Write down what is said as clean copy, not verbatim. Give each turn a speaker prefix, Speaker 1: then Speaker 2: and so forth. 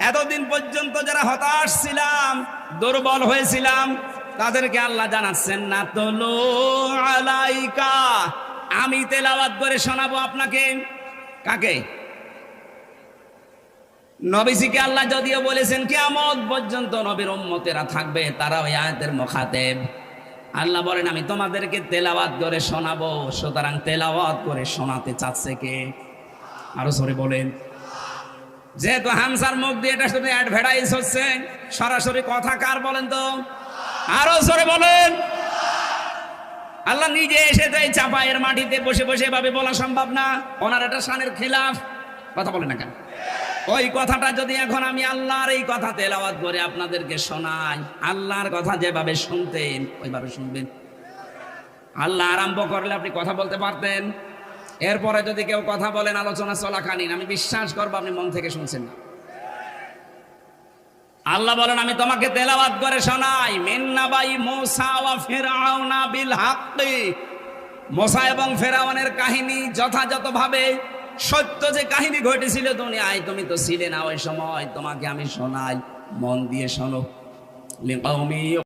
Speaker 1: এতদিন পর্যন্ত যারা হতাশ ছিলাম, দুর্বল হয়েছিলাম, তাদেরকে আল্লাহ জানাচ্ছেন না তোলো আলাইকা, আমি তেলাওয়াত করে শোনাবো আপনাকে। কাকে? নবীজিকে আল্লাহ যদিও বলেছেন কিয়ামত পর্যন্ত নবীর উম্মতেরা থাকবে, তারা ওই আয়াতের মুখাতেব। আল্লাহ বলেন আমি তোমাদেরকে তেলাওয়াত করে শোনাবো। সুতরাং তেলাওয়াত করে শোনাতে চাচ্ছে কে? আরো জোরে বলেন। যেহেতু হামসার মুখ দিয়ে এটা শুধু অ্যাডভার্টাইজ হচ্ছে, সরাসরি কথা কার বলেন তো? আরো জোরে বলেন। আল্লাহ নিজে এসে এই চাপায়ের মাটিতে বসে বসে এভাবে বলা সম্ভব না, ওনার এটা শানের খিলাফ। কথা বলেন না কেন? ওই কথাটা যদি এখন আমি আল্লাহর এই কথা তেলাওয়াত করে আপনাদেরকে শোনাই, আল্লাহর কথা যেভাবে শুনতেন ওইভাবে শুনবেন। আল্লাহ আরম্ভ করলে আপনি কথা বলতে পারতেন। এরপরে যদি কেউ কথা বলেন আলোচনা চলাকালীন, আমি বিশ্বাস করবো আপনি মন থেকে শুনছেন না। আল্লাহ বলেন আমি তোমাকে তেলাওয়াত করে শোনাই মিন নাবাই মূসা ওয়া ফিরআউনা বিল হাক্কি। মূসা এবং ফেরাউনের কাহিনী যথাযথভাবে সত্য যে কাহিনী ঘটেছিল দুনিয়ায়, তুমি তো ছিলে না ওই সময়, তোমাকে আমি শোনাই, মন দিয়ে শোনো। লিকাউমি